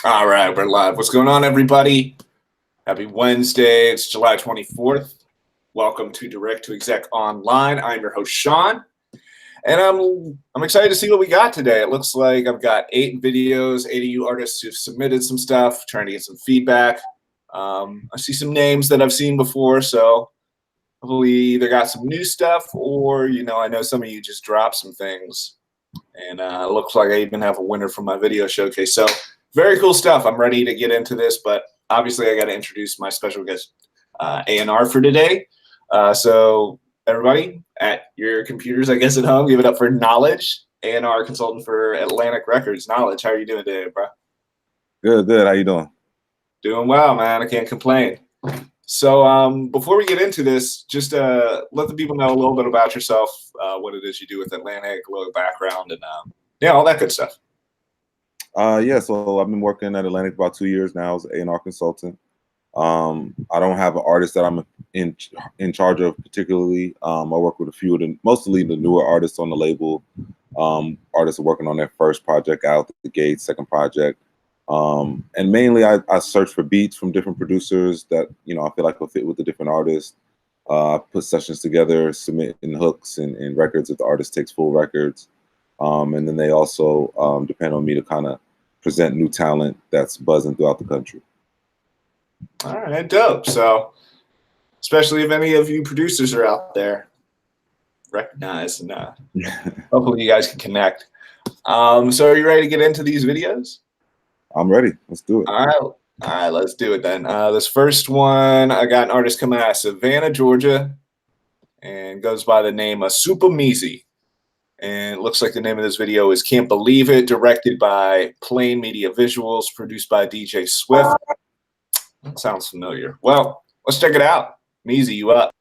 All right, we're live. What's going on, everybody? Happy Wednesday. It's July 24th. Welcome to Direct to Exec Online. I'm your host, Sean, and I'm excited to see what we got today. It looks like I've got 8 videos, 8 of you artists who've submitted some stuff, trying to get some feedback. I see some names that I've seen before, so hopefully either got some new stuff or, I know some of you just dropped some things. And it looks like I even have a winner from my video showcase. So very cool stuff. I'm ready to get into this, but obviously I got to introduce my special guest, A&R for today. So everybody at your computers, I guess at home, give it up for Knowledge, A&R consultant for Atlantic Records. Knowledge, how are you doing today, bro? Good, good. How you doing? Doing well, man. I can't complain. So before we get into this, just let the people know a little bit about yourself, what it is you do with Atlantic, a little background, and yeah, all that good stuff. Yeah, so I've been working at Atlantic about 2 years now as an A&R consultant. I don't have an artist that I'm in charge of particularly. I work with a few of mostly the newer artists on the label. Artists are working on their first project out the gate, second project. And mainly I search for beats from different producers that, I feel like will fit with the different artists. I put sessions together, submit in hooks and records if the artist takes full records. And then they also depend on me to kind of present new talent that's buzzing throughout the country. All right, dope. So, especially if any of you producers are out there, recognize and hopefully you guys can connect. So, are you ready to get into these videos? I'm ready. Let's do it. All right, let's do it then. This first one, I got an artist coming out of Savannah, Georgia, and goes by the name of Super Meezy. And it looks like the name of this video is Can't Believe It, directed by Plain Media Visuals, produced by DJ Swift. That sounds familiar. Well, let's check it out. Meezy, you up?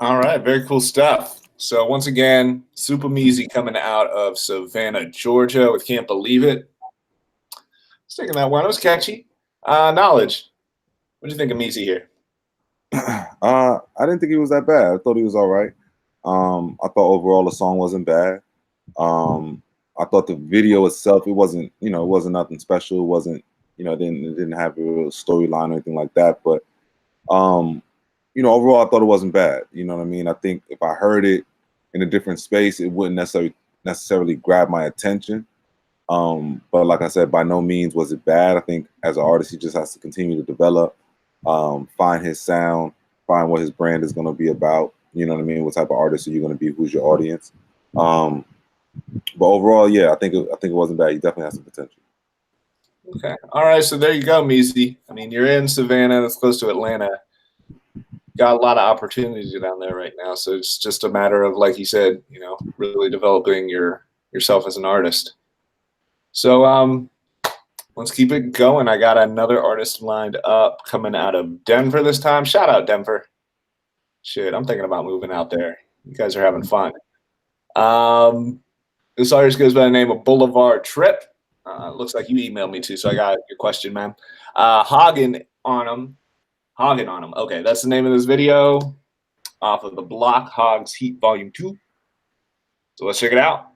All right, very cool stuff. So once again, Super Measy coming out of Savannah, Georgia with Can't Believe It. Just thinking that one. It was catchy. Knowledge. What do you think of Measy here? I didn't think he was that bad. I thought he was all right. I thought overall the song wasn't bad. I thought the video itself, it wasn't, it wasn't nothing special. It wasn't, it didn't have a real storyline or anything like that. But overall, I thought it wasn't bad. You know what I mean? I think if I heard it in a different space, it wouldn't necessarily grab my attention. But like I said, by no means was it bad. I think as an artist, he just has to continue to develop, find his sound, find what his brand is going to be about. You know what I mean? What type of artist are you going to be? Who's your audience? But overall, yeah, I think it wasn't bad. He definitely has some potential. Okay. All right. So there you go, Measy. I mean, you're in Savannah. That's close to Atlanta. Got a lot of opportunity down there right now. So it's just a matter of, like you said, really developing yourself as an artist. So let's keep it going. I got another artist lined up coming out of Denver this time. Shout out Denver. Shit, I'm thinking about moving out there. You guys are having fun. This artist goes by the name of Boulevard Trip. Looks like you emailed me too, so I got your question, man. Hagen on him. Hagen on him. Okay, that's the name of this video off of the Block Hogs Heat Volume 2. So let's check it out.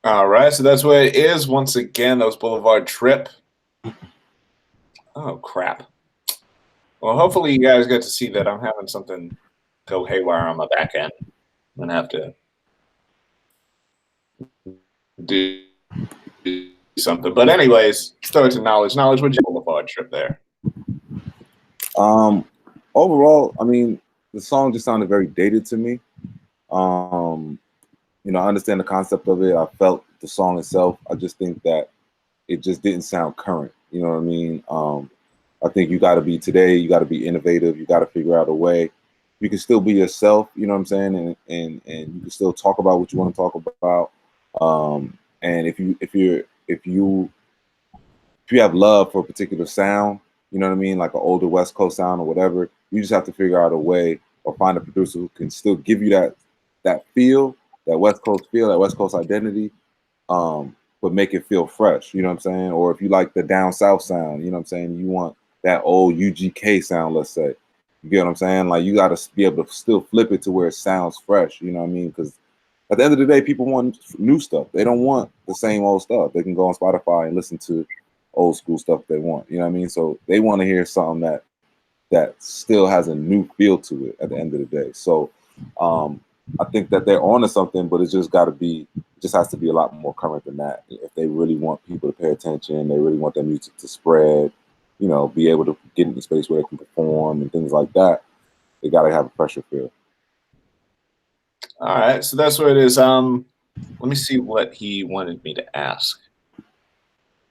All right, so that's what it is. Once again, those Boulevard Trip. Oh, crap. Well, hopefully you guys get to see that I'm having something go haywire on my back end. I'm going to have to do something. But anyways, throw it to Knowledge. Knowledge, what'd you Boulevard Trip there? Um, Overall, I mean, the song just sounded very dated to me. I understand the concept of it. I felt the song itself. I just think that it just didn't sound current. You know what I mean? I think you got to be today. You got to be innovative. You got to figure out a way. You can still be yourself. You know what I'm saying? And you can still talk about what you want to talk about. And if you have love for a particular sound, you know what I mean, like an older West Coast sound or whatever, you just have to figure out a way or find a producer who can still give you that feel, that West Coast feel, that West Coast identity, but make it feel fresh. You know what I'm saying? Or if you like the down south sound, you know what I'm saying, you want that old UGK sound, let's say. You get what I'm saying? Like you got to be able to still flip it to where it sounds fresh. You know what I mean? Because at the end of the day, people want new stuff. They don't want the same old stuff. They can go on Spotify and listen to old school stuff they want. You know what I mean? So they want to hear something that still has a new feel to it at the end of the day. So I think that they're onto something, but it just has to be a lot more current than that. If they really want people to pay attention, they really want their music to spread, be able to get into space where they can perform and things like that, they got to have a fresher feel. All right, so that's what it is. Let me see what he wanted me to ask.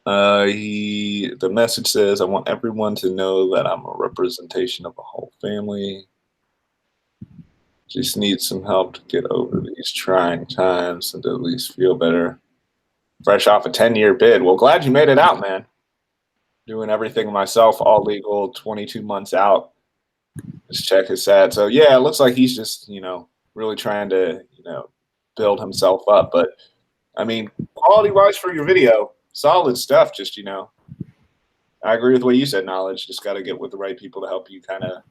The message says, "I want everyone to know that I'm a representation of a whole family. Just need some help to get over these trying times and to at least feel better. Fresh off a 10-year bid. Well, glad you made it out, man. Doing everything myself, all legal, 22 months out. Just check his ad. So yeah, it looks like he's just, really trying to, build himself up. But I mean, quality wise for your video, solid stuff. Just, I agree with what you said, Knowledge. Just got to get with the right people to help you kind of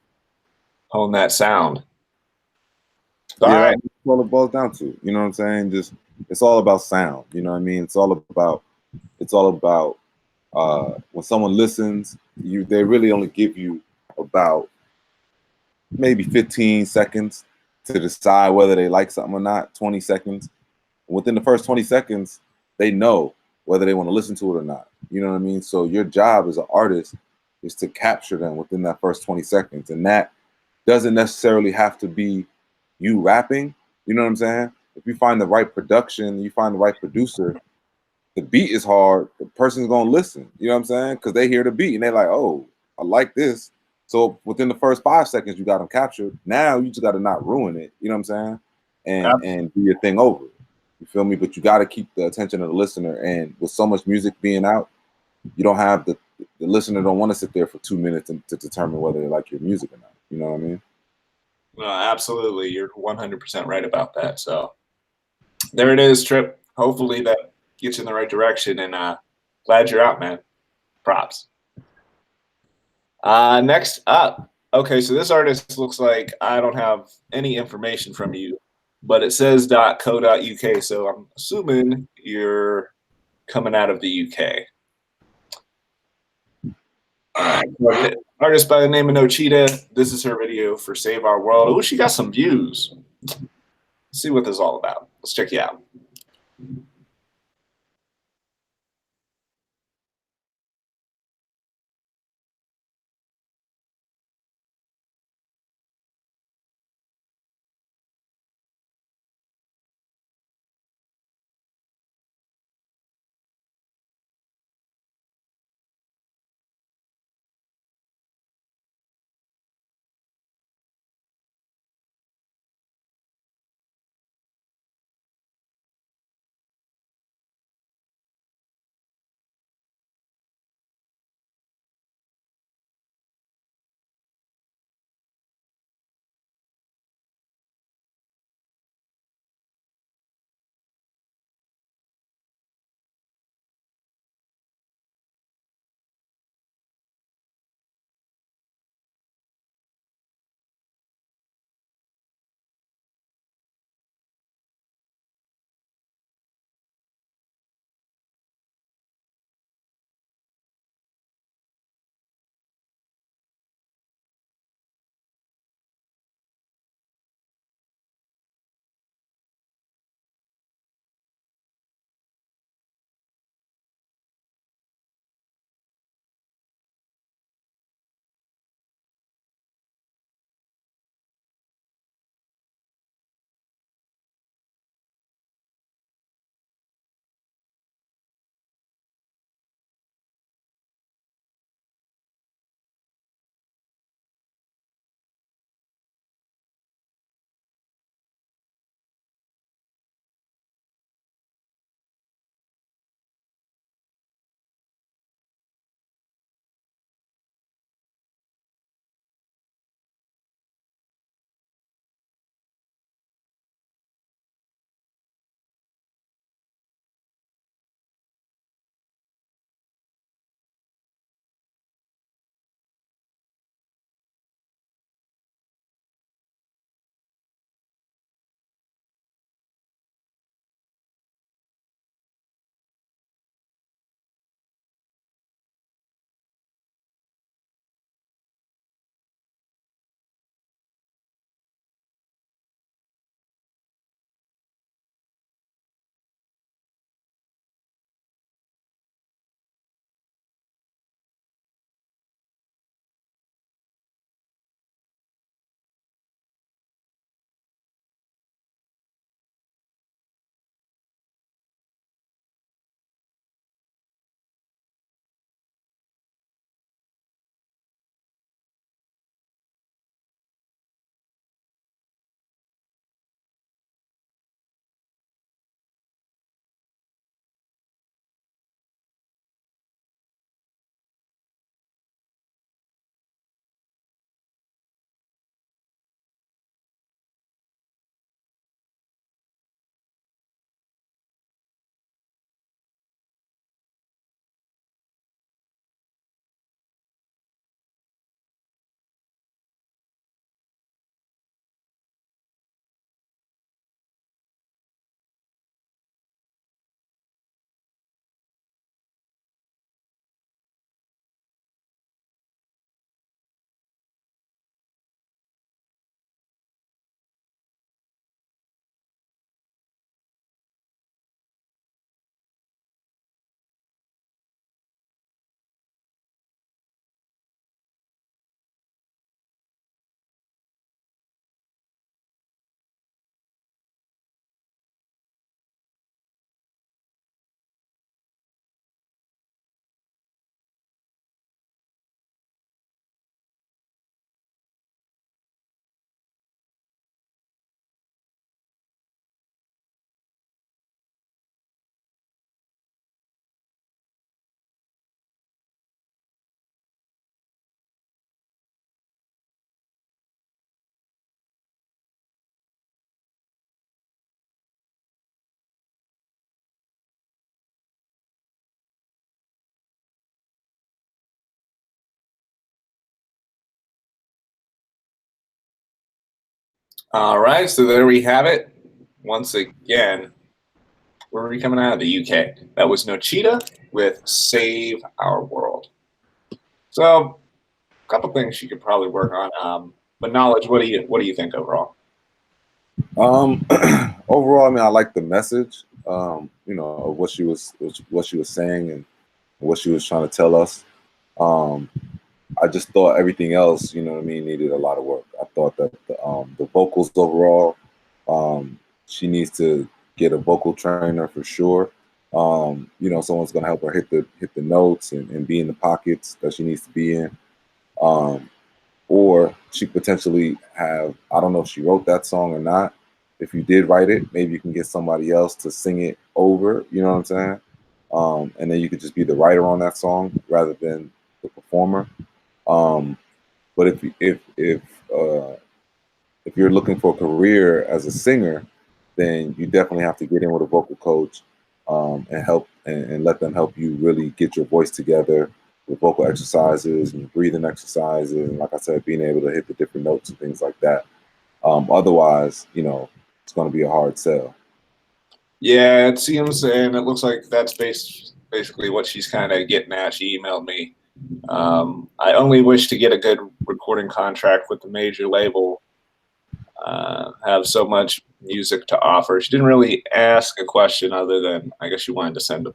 hone that sound. All Yeah, right. that's what it boils down to. You know what I'm saying? Just it's all about sound. You know what I mean? It's all about when someone listens, they really only give you about maybe 15 seconds to decide whether they like something or not. 20 seconds. Within the first 20 seconds, they know whether they want to listen to it or not. You know what I mean? So your job as an artist is to capture them within that first 20 seconds. And that doesn't necessarily have to be you rapping. You know what I'm saying? If you find the right production, you find the right producer, the beat is hard, the person's gonna listen. You know what I'm saying? Because they hear the beat and they're like, oh, I like this. So within the first 5 seconds, you got them captured. Now you just got to not ruin it. You know what I'm saying? And do your thing over. You feel me? But you got to keep the attention of the listener. And with so much music being out, you don't have the listener don't want to sit there for 2 minutes to determine whether they like your music or not. You know what I mean? No, absolutely. You're 100% right about that. So there it is, Trip. Hopefully that gets you in the right direction. And glad you're out, man. Props. Next up. Okay, so this artist looks like I don't have any information from you, but it says .co.uk, so I'm assuming you're coming out of the UK. Artist by the name of No Cheetah. This is her video for Save Our World. Oh, she got some views. Let's see what this is all about. Let's check you out. All right, so there we have it. Once again, where are we coming out of the UK? That was Nochita with "Save Our World." So, a couple things you could probably work on. But knowledge, what do you think overall? Um, Overall, I mean, I like the message, of what she was saying and what she was trying to tell us. Um, I just thought everything else, what I mean, needed a lot of work. I thought that the vocals overall, she needs to get a vocal trainer for sure. Someone's gonna help her hit the notes and be in the pockets that she needs to be in. Um, or she potentially have, I don't know if she wrote that song or not. If you did write it, maybe you can get somebody else to sing it over, you know what I'm saying? And then you could just be the writer on that song rather than the performer. Um, but if you're looking for a career as a singer, then you definitely have to get in with a vocal coach, and help and let them help you really get your voice together with vocal exercises and breathing exercises, and like I said, being able to hit the different notes and things like that. Otherwise, it's going to be a hard sell. Yeah, it seems, and it looks like that's basically what she's kind of getting at. She emailed me. I only wish to get a good recording contract with the major label. Have so much music to offer. She didn't really ask a question other than I guess she wanted to send a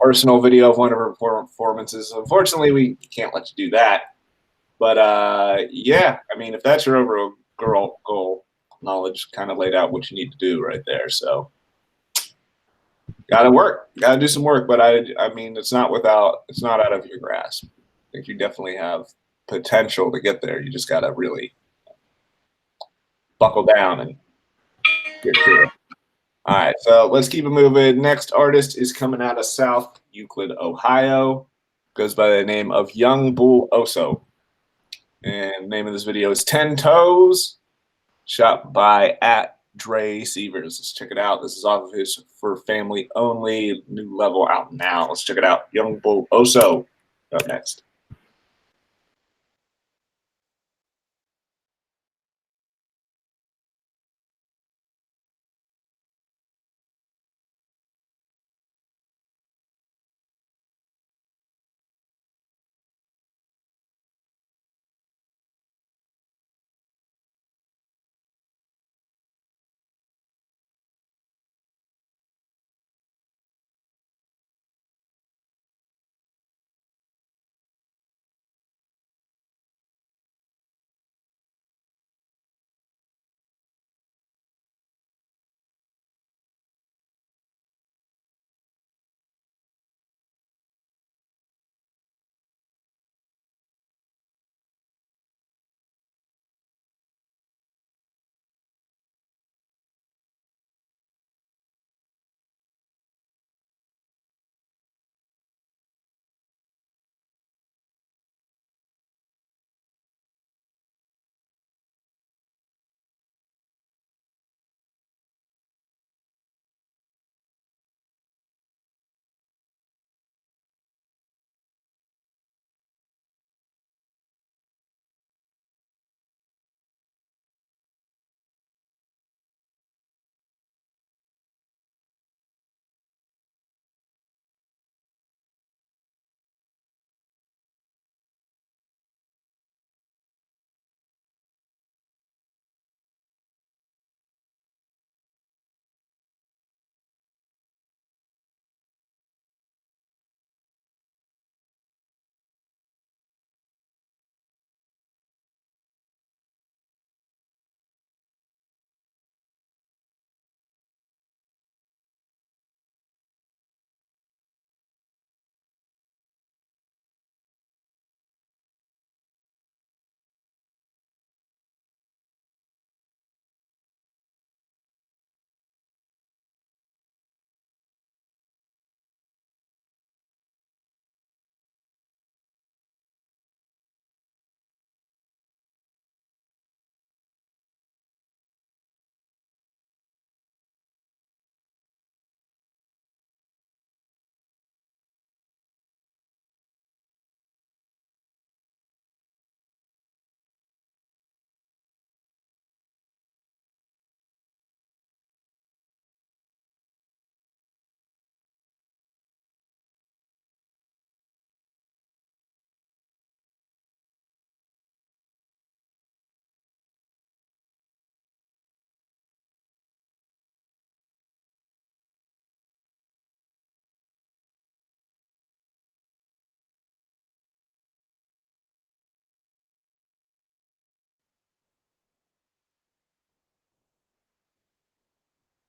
personal video of one of her performances. Unfortunately, we can't let you do that. But yeah, I mean, if that's your overall goal, knowledge kind of laid out what you need to do right there. So gotta do some work. But I mean, it's not out of your grasp. I think you definitely have potential to get there. You just gotta really buckle down and get to it. All right, so let's keep it moving. Next artist is coming out of South Euclid, Ohio. Goes by the name of Young Bull Oso. And the name of this video is 10 Toes, shot by at Dre Severs. Let's check it out. This is off of his For Family Only new level out now. Let's check it out. Young Bull Oso up next.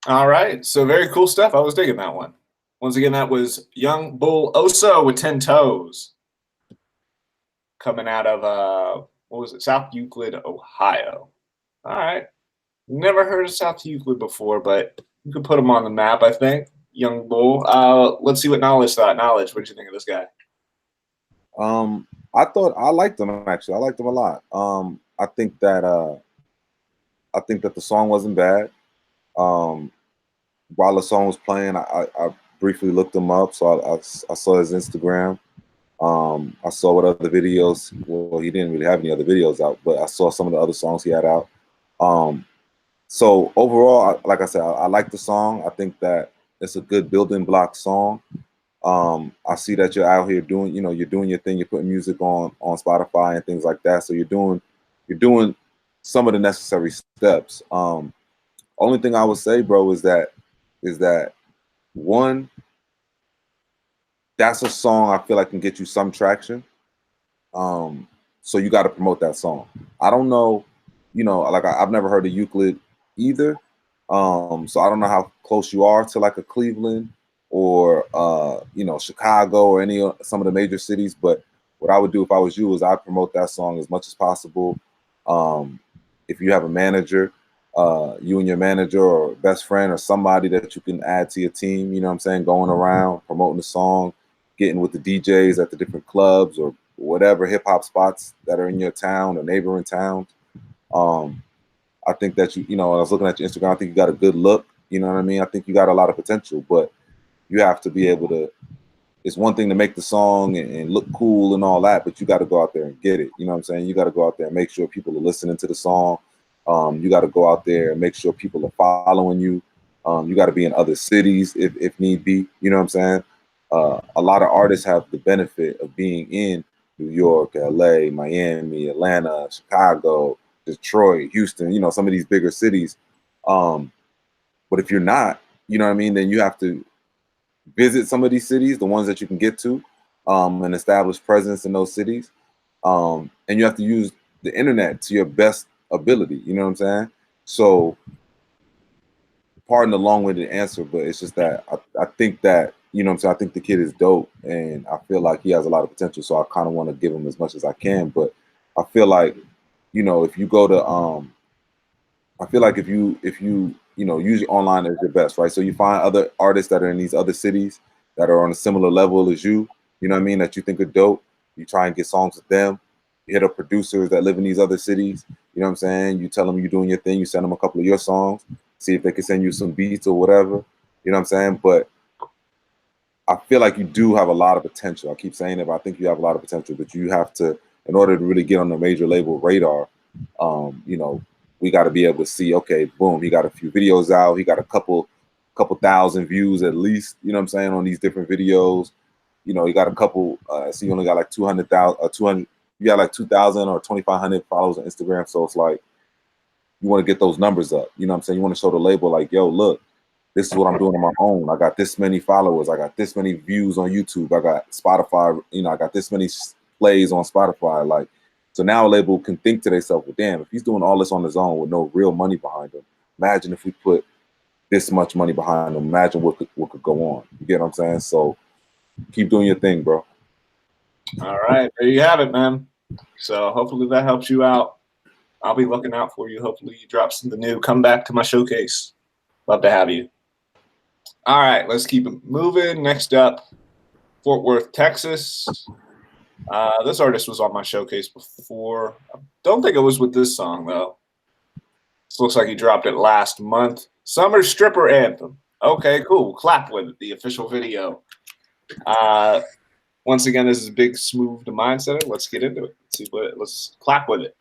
All right. So very cool stuff. I was digging that one. Once again, that was Young Bull Oso with 10 Toes coming out of what was it? South Euclid, Ohio. All right. Never heard of South Euclid before, but you could put them on the map, I think. Young Bull. Let's see what Knowledge thought. Knowledge, what did you think of this guy? I thought I liked them actually. I liked them a lot. I think that the song wasn't bad. Um, while the song was playing, I briefly looked him up, so I saw his Instagram. I saw what other videos. Well, he didn't really have any other videos out, but I saw some of the other songs he had out. Um, so overall, like I said, I like the song. I think that it's a good building block song. I see that you're out here doing, you're doing your thing. You're putting music on Spotify and things like that. So you're doing some of the necessary steps. Only thing I would say, bro, is that one, that's a song I feel like can get you some traction. Um, so you got to promote that song. I don't know, like I've never heard of Euclid either. So I don't know how close you are to like a Cleveland or Chicago or some of the major cities. But what I would do if I was you is I'd promote that song as much as possible. Um, if you have a manager, you and your manager or best friend or somebody that you can add to your team, you know what I'm saying, going around promoting the song, getting with the DJs at the different clubs or whatever hip hop spots that are in your town or neighboring towns. Um, I think that when I was looking at your Instagram, I think you got a good look. You know what I mean? I think you got a lot of potential, but you have to be able to. It's one thing to make the song and look cool and all that, but you got to go out there and get it. You know what I'm saying? You got to go out there and make sure people are listening to the song. You got to go out there and make sure people are following you. You got to be in other cities if need be. You know what I'm saying? A lot of artists have the benefit of being in New York, LA, Miami, Atlanta, Chicago, Detroit, Houston, some of these bigger cities. But if you're not, you know what I mean, then you have to visit some of these cities, the ones that you can get to, and establish presence in those cities. And you have to use the internet to your best ability. You know what I'm saying? So, pardon the long-winded answer, but it's just that I think that what I'm saying. I think the kid is dope, and I feel like he has a lot of potential. So I kind of want to give him as much as I can. But I feel like, if you go to I feel like if you use online as your best, right? So you find other artists that are in these other cities that are on a similar level as you know what I mean, that you think are dope. You try and get songs with them. You hit up producers that live in these other cities. You know what I'm saying? You tell them you're doing your thing. You send them a couple of your songs. See if they can send you some beats or whatever. You know what I'm saying? But I feel like you do have a lot of potential. I keep saying it, but I think you have a lot of potential. But you have to, in order to really get on the major label radar, we got to be able to see, okay, boom, he got a few videos out. He got a couple thousand views at least, you know what I'm saying, on these different videos. He got a couple, so you only got like 200,000, 200, you got like 2,000 or 2,500 followers on Instagram. So it's like, you want to get those numbers up. You know what I'm saying? You want to show the label like, yo, look, this is what I'm doing on my own. I got this many followers. I got this many views on YouTube. I got Spotify. I got this many plays on Spotify. Like, so now a label can think to themselves, well, damn, if he's doing all this on his own with no real money behind him, imagine if we put this much money behind him. Imagine what could go on. You get what I'm saying? So keep doing your thing, bro. All right. There you have it, man. So hopefully that helps you out. I'll be looking out for you. Hopefully you drop something new. Come back to my showcase. Love to have you. All right. Let's keep it moving. Next up, Fort Worth, Texas. This artist was on my showcase before. I don't think it was with this song, though. This looks like he dropped it last month. Summer Stripper Anthem. Okay, cool. Clap with it, the official video. Once again, this is Big Smooth the Mindset. Let's get into it. Let's clap with it.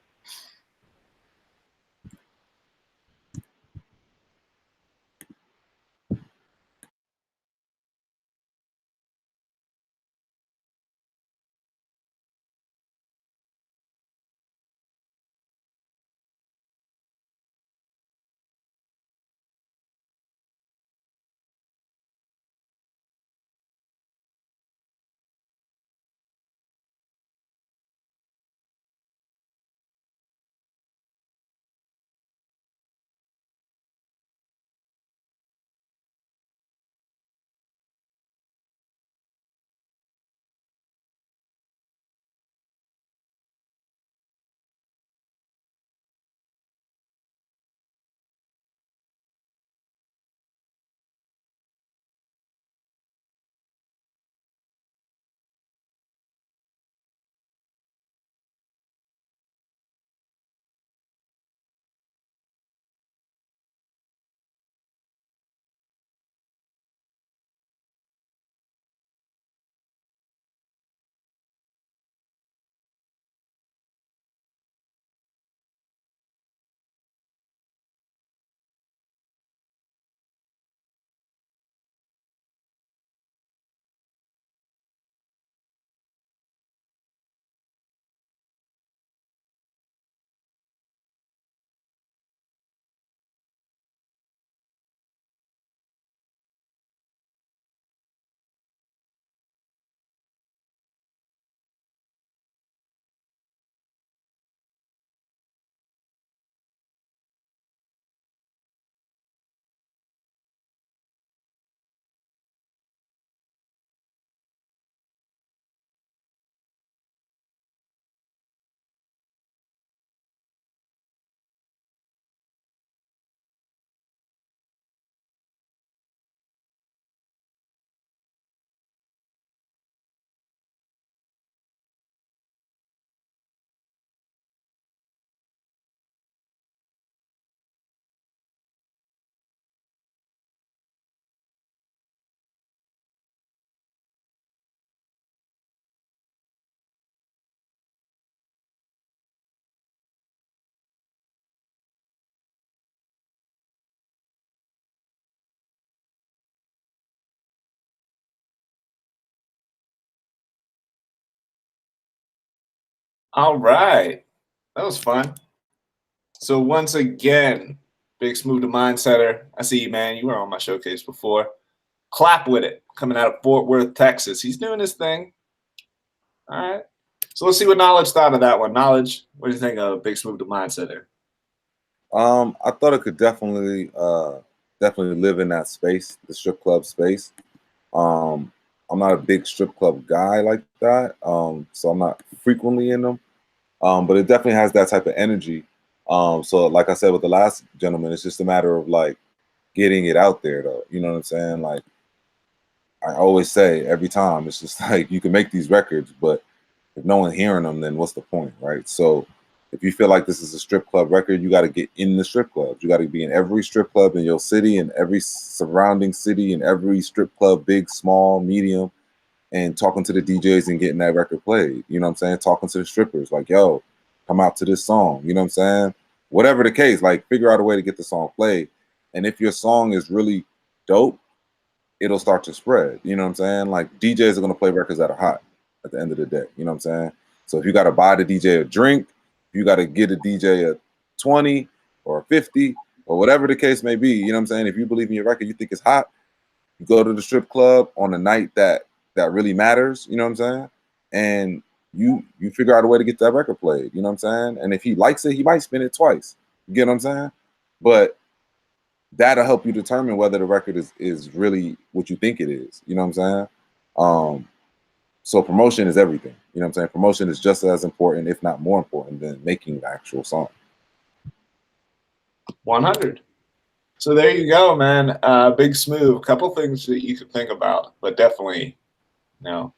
All right. That was fun. So once again, big smooth the mindsetter. I see you, man. You were on my showcase before. Clap with it. Coming out of Fort Worth, Texas. He's doing his thing. All right. So let's see what Knowledge thought of that one. Knowledge, what do you think of Big Smooth the Mindsetter? I thought it could definitely live in that space, the strip club space. Um, I'm not a big strip club guy like that, so I'm not frequently in them. But it definitely has that type of energy. So like I said with the last gentleman, it's just a matter of like getting it out there, though. You know what I'm saying? Like I always say every time, it's just like you can make these records, but if no one's hearing them, then what's the point, right? So if you feel like this is a strip club record, you got to get in the strip clubs. You got to be in every strip club in your city and every surrounding city and every strip club, big, small, medium, and talking to the DJs and getting that record played. You know what I'm saying? Talking to the strippers like, yo, come out to this song. You know what I'm saying? Whatever the case, like figure out a way to get the song played. And if your song is really dope, it'll start to spread. You know what I'm saying? Like DJs are gonna play records that are hot at the end of the day. You know what I'm saying? So if you gotta buy the DJ a drink, if you gotta get a DJ a 20 or a 50 or whatever the case may be, you know what I'm saying? If you believe in your record, you think it's hot, you go to the strip club on a night that really matters, you know what I'm saying? And you figure out a way to get that record played, you know what I'm saying? And if he likes it, he might spin it twice. You get what I'm saying? But that'll help you determine whether the record is really what you think it is. You know what I'm saying? So promotion is everything. You know what I'm saying? Promotion is just as important, if not more important, than making the actual song. 100. So there you go, man. Big Smooth. A couple things that you could think about, but definitely, you know,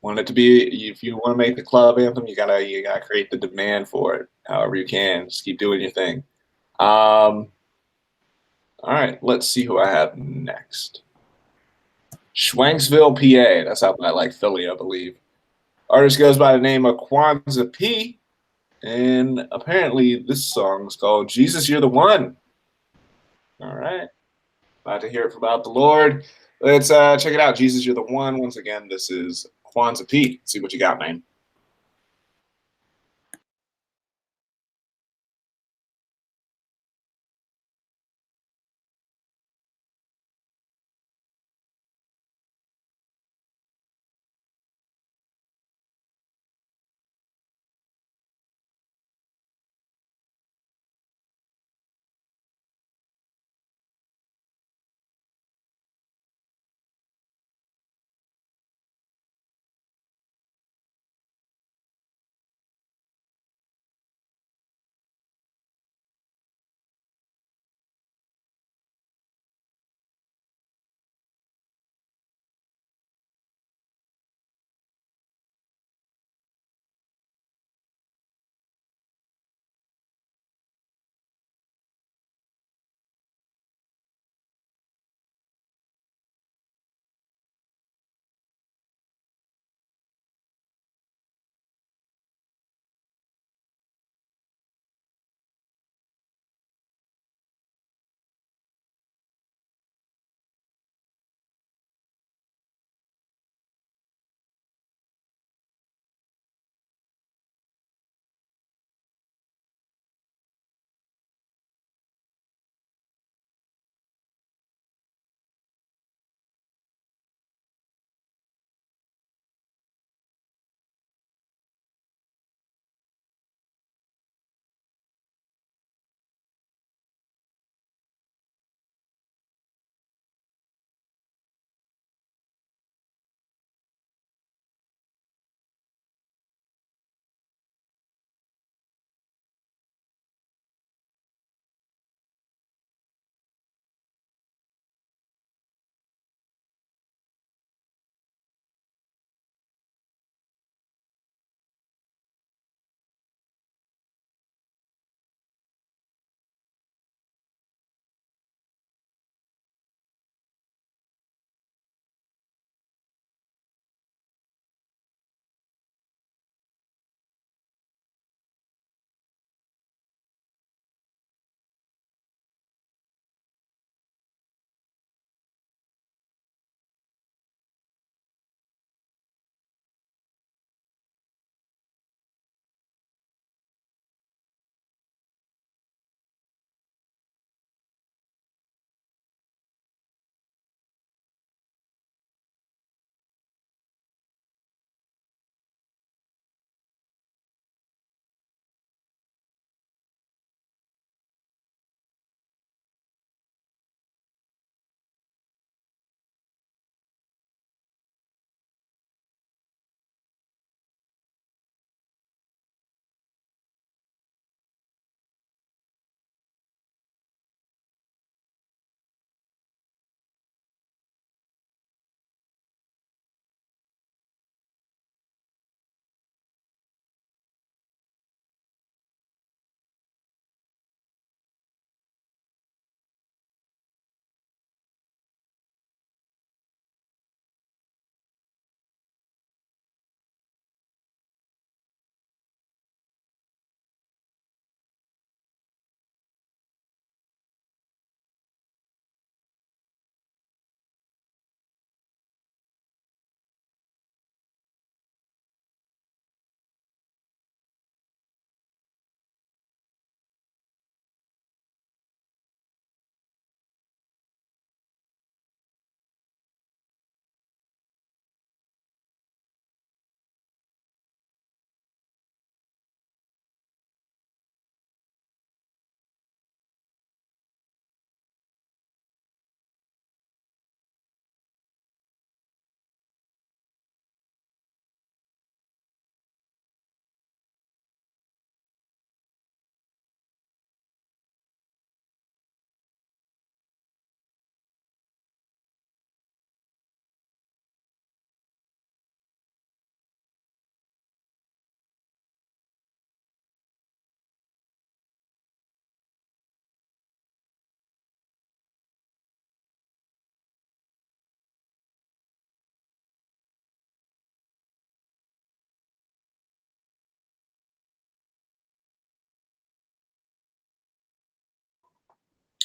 want it to be. If you want to make the club anthem, you gotta create the demand for it. However you can, just keep doing your thing. All right, let's see who I have next. Schwanksville, PA. That's out by like Philly, I believe. Artist goes by the name of Kwanzaa P. And apparently this song is called Jesus, You're the One. All right. Glad to hear it from about the Lord. Let's check it out. Jesus, You're the One. Once again, this is Kwanzaa P. See what you got, man.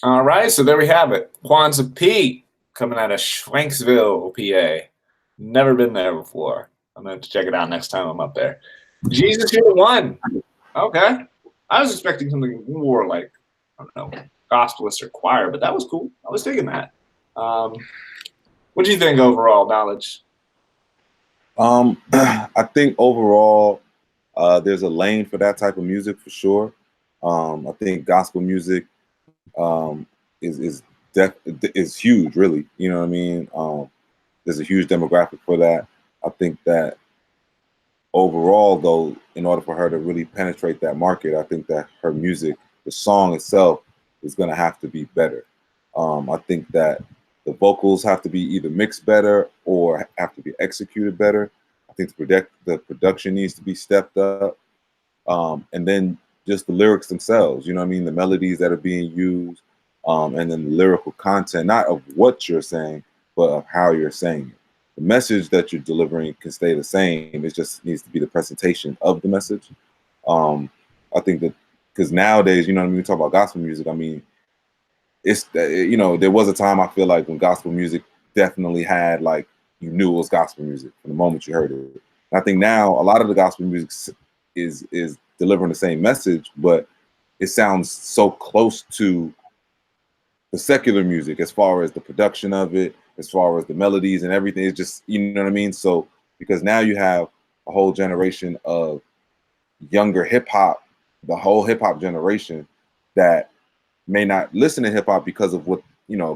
All right, so there we have it. Kwanzaa Pete coming out of Schwenksville, PA. Never been there before. I'm going to check it out next time I'm up there. Jesus Here One. Okay. I was expecting something more like, I don't know, gospelist or choir, but that was cool. I was digging that. What do you think overall, Knowledge? I think overall, there's a lane for that type of music for sure. I think gospel music is is huge, really. You know what I mean? There's a huge demographic for that. I think that overall, though, in order for her to really penetrate that market, I think that her music, the song itself, is going to have to be better. I think that the vocals have to be either mixed better or have to be executed better. I think the production needs to be stepped up. And then just the lyrics themselves, you know what I mean? The melodies that are being used, and then the lyrical content, not of what you're saying, but of how you're saying it. The message that you're delivering can stay the same. It just needs to be the presentation of the message. I think that because nowadays, you know what I mean, we talk about gospel music. I mean, there was a time I feel like when gospel music definitely had like you knew it was gospel music from the moment you heard it. And I think now a lot of the gospel music is delivering the same message, but it sounds so close to the secular music as far as the production of it, as far as the melodies and everything. It's just, you know what I mean? So because now you have a whole generation of younger hip hop, the whole hip hop generation that may not listen to hip hop because of what,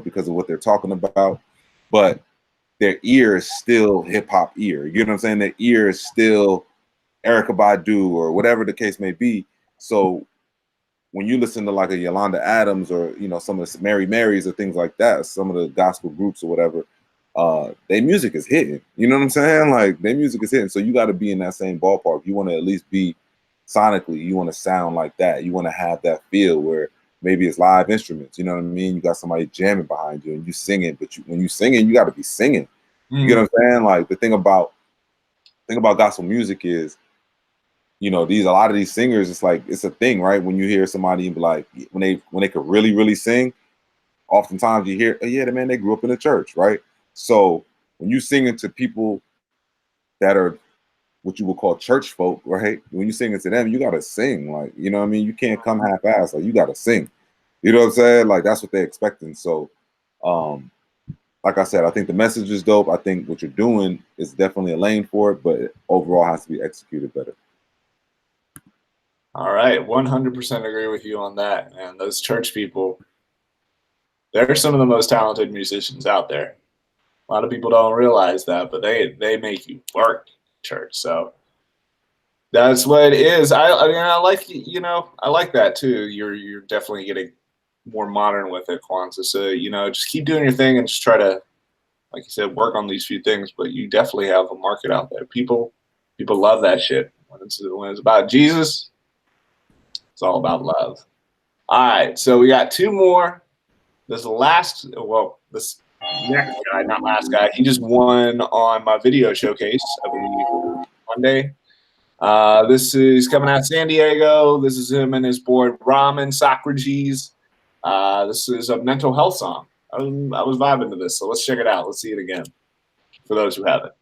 because of what they're talking about, but their ear is still hip hop ear. You know what I'm saying? Their ear is still Erica Badu or whatever the case may be. So when you listen to like a Yolanda Adams or some of the Mary Marys or things like that, some of the gospel groups or whatever, their music is hitting. You know what I'm saying? Like their music is hitting. So you got to be in that same ballpark. You want to at least be sonically. You want to sound like that. You want to have that feel where maybe it's live instruments. You know what I mean? You got somebody jamming behind you and you singing, but when you singing, you got to be singing. You get what I'm saying? Like the thing about gospel music is, a lot of these singers, it's like it's a thing, right? When you hear somebody be like, when they could really, really sing, oftentimes you hear, oh, yeah, the man, they grew up in the church, right? So when you singing to people that are what you would call church folk, right? When you singing to them, you gotta sing, like, you know what I mean? You can't come half-assed, like you gotta sing. You know what I'm saying? Like that's what they're expecting. So like I said, I think the message is dope. I think what you're doing is definitely a lane for it, but it overall has to be executed better. All right, 100% agree with you on that. And those church people, they're some of the most talented musicians out there. A lot of people don't realize that, but they make you work church. So that's what it is. I mean, I like I like that too. You're definitely getting more modern with it, Kwanzaa. So just keep doing your thing and just try to, like you said, work on these few things. But you definitely have a market out there. People love that shit when it's about Jesus. It's all about love. All right, so we got two more. This next guy, not last guy, he just won on my video showcase, I believe, Monday. This is coming out of San Diego. This is him and his boy Ramen Socrates. This is a mental health song. I was vibing to this, so let's check it out. Let's see it again for those who haven't.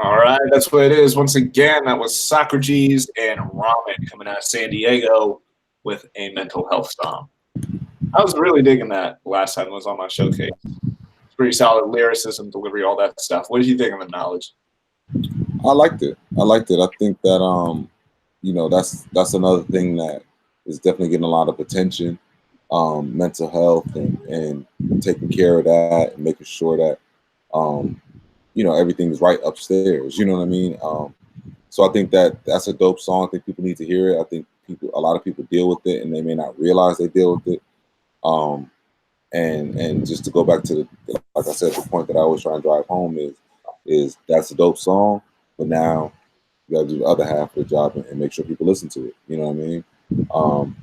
All right, that's what it is. Once again, that was Socrates and Ramen coming out of San Diego with a mental health song. I was really digging that last time it was on my showcase. It's pretty solid lyricism, delivery, all that stuff. What did you think of the knowledge? I liked it. I liked it. I think that that's another thing that is definitely getting a lot of attention. Mental health and taking care of that and making sure that um, everything's right upstairs. You know what I mean? So I think that that's a dope song. I think people need to hear it. I think a lot of people deal with it and they may not realize they deal with it. Um, and just to go back to like I said, the point that I always try and drive home is that's a dope song, but now you got to do the other half of the job and make sure people listen to it. You know what I mean?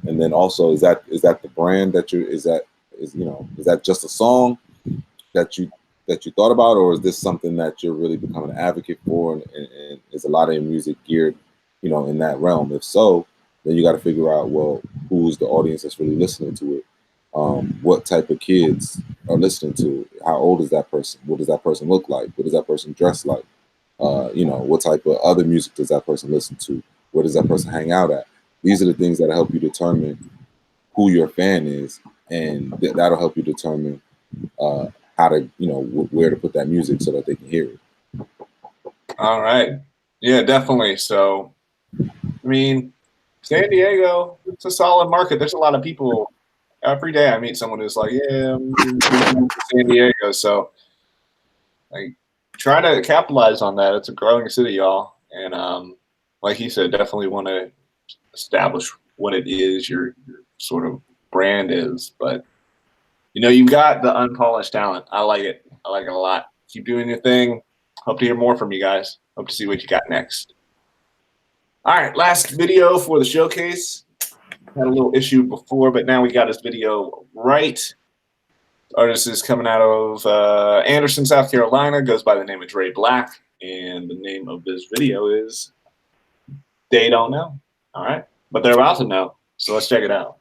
And then also, is that the brand that is that just a song that you thought about, or is this something that you're really becoming an advocate for, and is a lot of your music geared, in that realm? If so, then you got to figure out, well, who's the audience that's really listening to it? What type of kids are listening to it? How old is that person? What does that person look like? What does that person dress like? What type of other music does that person listen to? Where does that person hang out at? These are the things that help you determine who your fan is, and that'll help you determine how to, where to put that music so that they can hear it. All right. Yeah, definitely. So, I mean, San Diego, it's a solid market. There's a lot of people. Every day I meet someone who's like, yeah, I'm moving to San Diego. So, like, try to capitalize on that. It's a growing city, y'all. And like he said, definitely want to establish what it is your sort of brand is. But you've got the unpolished talent. I like it. I like it a lot. Keep doing your thing. Hope to hear more from you guys. Hope to see what you got next. All right, last video for the showcase. Had a little issue before, but now we got his video right. Artist is coming out of Anderson, South Carolina. Goes by the name of Dre Black, and the name of this video is They Don't Know. All right, but they're about to know. So let's check it out.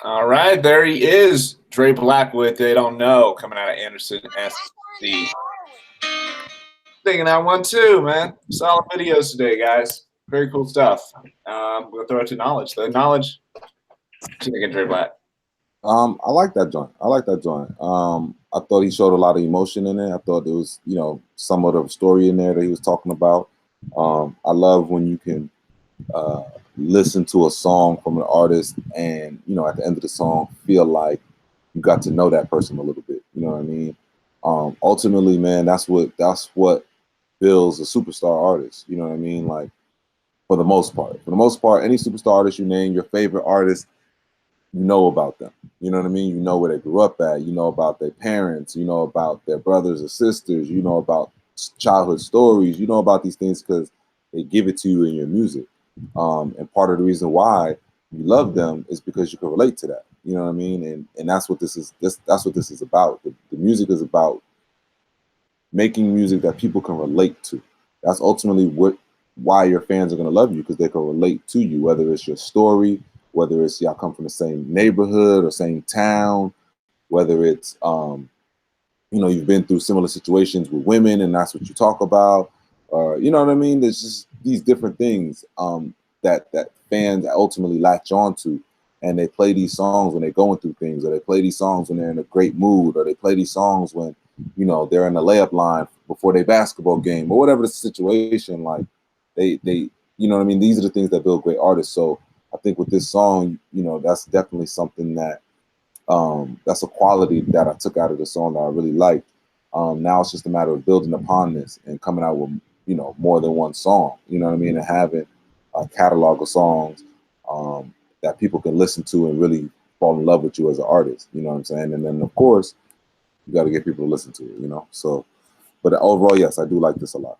All right, there he is. Dre Black with They Don't Know, coming out of Anderson SC. Thinking that one too, man. Solid videos today, guys. Very cool stuff. We'll throw it to Knowledge. The Knowledge, what you thinking, Dre Black? I like that joint. I like that joint. I thought he showed a lot of emotion in it. I thought there was, somewhat of a story in there that he was talking about. I love when you can listen to a song from an artist and, at the end of the song, feel like you got to know that person a little bit. You know what I mean? Ultimately, man, that's what builds a superstar artist. You know what I mean? Like, for the most part, any superstar artist you name, your favorite artist, you know about them. You know what I mean? You know where they grew up at. You know about their parents. You know about their brothers or sisters. You know about childhood stories. You know about these things because they give it to you in your music. And part of the reason why you love them is because you can relate to that. You know what I mean? And that's what this is. That's what this is about. The music is about making music that people can relate to. That's ultimately why your fans are going to love you, because they can relate to you, whether it's your story, whether it's y'all come from the same neighborhood or same town, whether it's you've been through similar situations with women and that's what you talk about, or you know what I mean. There's just these different things that fans ultimately latch on to, and they play these songs when they're going through things, or they play these songs when they're in a great mood, or they play these songs when they're in the layup line before their basketball game, or whatever the situation. Like they you know what I mean. These are the things that build great artists. So I think with this song, that's definitely something that that's a quality that I took out of the song that I really liked. Now it's just a matter of building upon this and coming out with more than one song. You know what I mean, and having a catalog of songs that people can listen to and really fall in love with you as an artist. You know what I'm saying? And then of course you got to get people to listen to it. So, but overall, yes, I do like this a lot.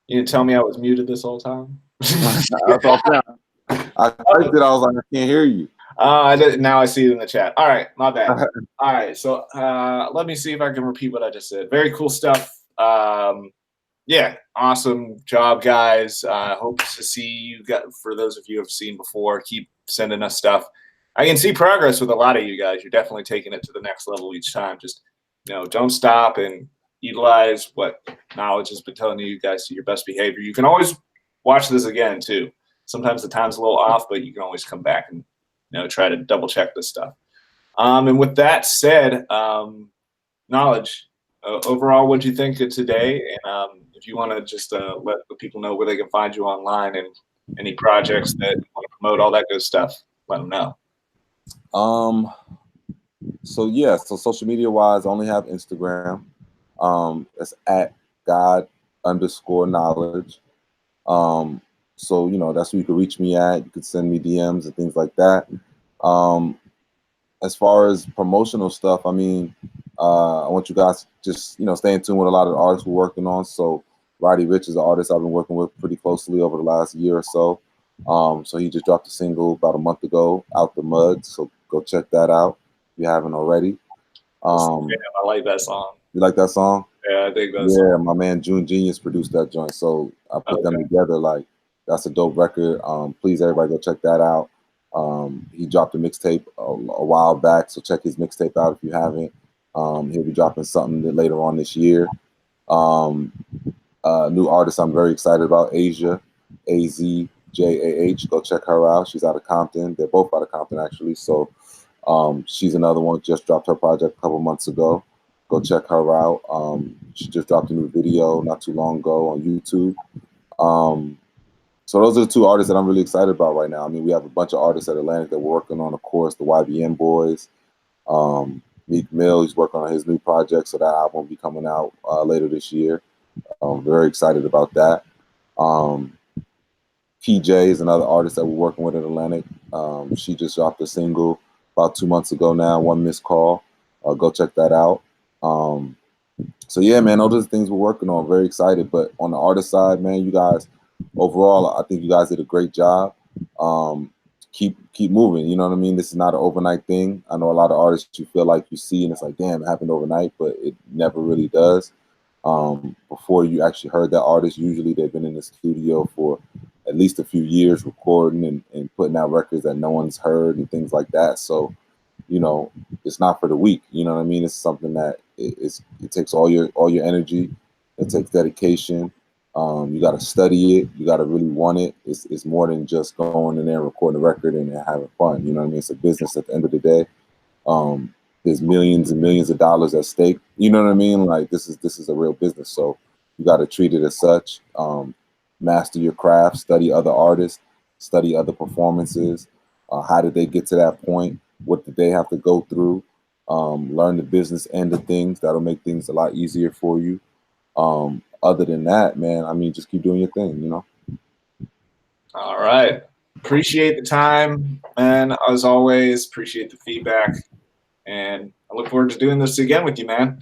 You didn't tell me I was muted this whole time? That's all. I typed it. I was like, I can't hear you. I did, now I see it in the chat. All right, my bad. All right, so let me see if I can repeat what I just said. Very cool stuff. Yeah, awesome job, guys. Hope to see you. For those of you who have seen before, keep sending us stuff. I can see progress with a lot of you guys. You're definitely taking it to the next level each time. Just don't stop and utilize what Knowledge has been telling you guys to your best behavior. You can always watch this again too. Sometimes the time's a little off, but you can always come back and try to double check this stuff. And with that said, Knowledge, overall, what do you think of today? And if you want to just let the people know where they can find you online and any projects that you want to promote, all that good stuff, let them know. So yeah, so social media wise, I only have Instagram. It's at God_knowledge. So that's where you can reach me at. You could send me DMs and things like that. As far as promotional stuff, I mean, I want you guys to just stay in tune with a lot of the artists we're working on. So Roddy Ricch is an artist I've been working with pretty closely over the last year or so. So he just dropped a single about a month ago, Out the Mud. So go check that out if you haven't already. I like that song. You like that song? Yeah, I think that's. Yeah, my man June Genius produced that joint. So I put them together. Like, that's a dope record. Please, everybody, go check that out. He dropped a mixtape a while back, so check his mixtape out if you haven't. He'll be dropping something later on this year. New artist I'm very excited about, Asia, AZJAH. Go check her out. She's out of Compton. They're both out of Compton, actually. So she's another one. Just dropped her project a couple months ago. Go check her out. She just dropped a new video not too long ago on YouTube. So those are the two artists that I'm really excited about right now. I mean, we have a bunch of artists at Atlantic that we're working on, of course, the YBN Boys. Meek Mill, he's working on his new project, so that album will be coming out later this year. I'm very excited about that. PJ is another artist that we're working with at Atlantic. She just dropped a single about 2 months ago now, One Missed Call. Go check that out. So yeah, man, those are the things we're working on. Very excited. But on the artist side, man, you guys, overall, I think you guys did a great job. Keep moving. You know what I mean? This is not an overnight thing. I know a lot of artists you feel like you see and it's like, damn, it happened overnight, but it never really does. Before you actually heard that artist, usually they've been in the studio for at least a few years recording and putting out records that no one's heard and things like that. So, you know, it's not for the weak. You know what I mean? It's something that it takes all your energy. It takes dedication. You got to study it. You got to really want it. It's more than just going in there and recording a record and having fun. You know what I mean? It's a business at the end of the day. There's millions and millions of dollars at stake. You know what I mean? Like this is a real business. So you got to treat it as such. Master your craft, study other artists, study other performances. How did they get to that point? What did they have to go through? Learn the business end of things. That'll make things a lot easier for you. Other than that, man, I mean, just keep doing your thing, you know? All right. Appreciate the time. And as always, appreciate the feedback. And I look forward to doing this again with you, man.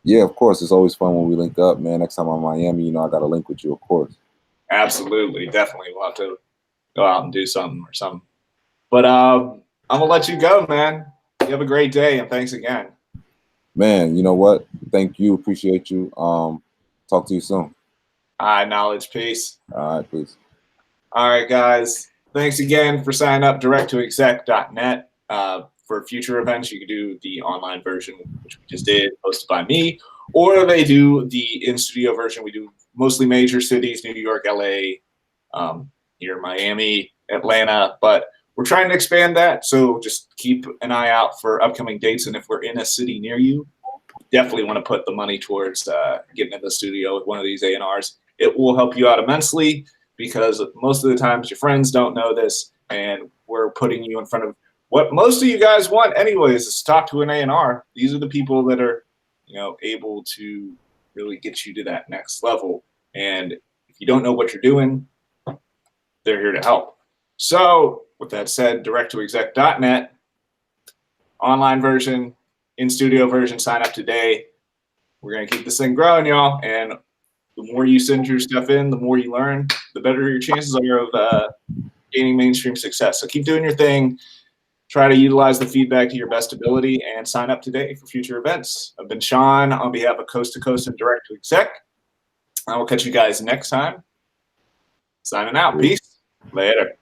Yeah, of course. It's always fun when we link up, man. Next time I'm in Miami, you know, I got to link with you, of course. Absolutely. Definitely. We'll have to go out and do something or something. But I'm going to let you go, man. You have a great day, and thanks again. Man, you know what? Thank you. Appreciate you. Talk to you soon. All right, knowledge. Peace. All right, peace. All right, guys. Thanks again for signing up directtoexec.net. For future events, you can do the online version, which we just did, hosted by me, or they do the in-studio version. We do mostly major cities, New York, LA, here Miami, Atlanta, but we're trying to expand that. So just keep an eye out for upcoming dates. And if we're in a city near you, definitely want to put the money towards getting in the studio with one of these A&Rs. It will help you out immensely because most of the times your friends don't know this, and we're putting you in front of what most of you guys want anyways is to talk to an A&R. These are the people that are, you know, able to really get you to that next level. And if you don't know what you're doing, they're here to help. So with that said, directtoexec.net, online version, in-studio version, sign up today. We're going to keep this thing growing, y'all. And the more you send your stuff in, the more you learn, the better your chances are of gaining mainstream success. So keep doing your thing. Try to utilize the feedback to your best ability and sign up today for future events. I've been Sean on behalf of Coast to Coast and Direct to Exec. I will catch you guys next time. Signing out. Peace. Later.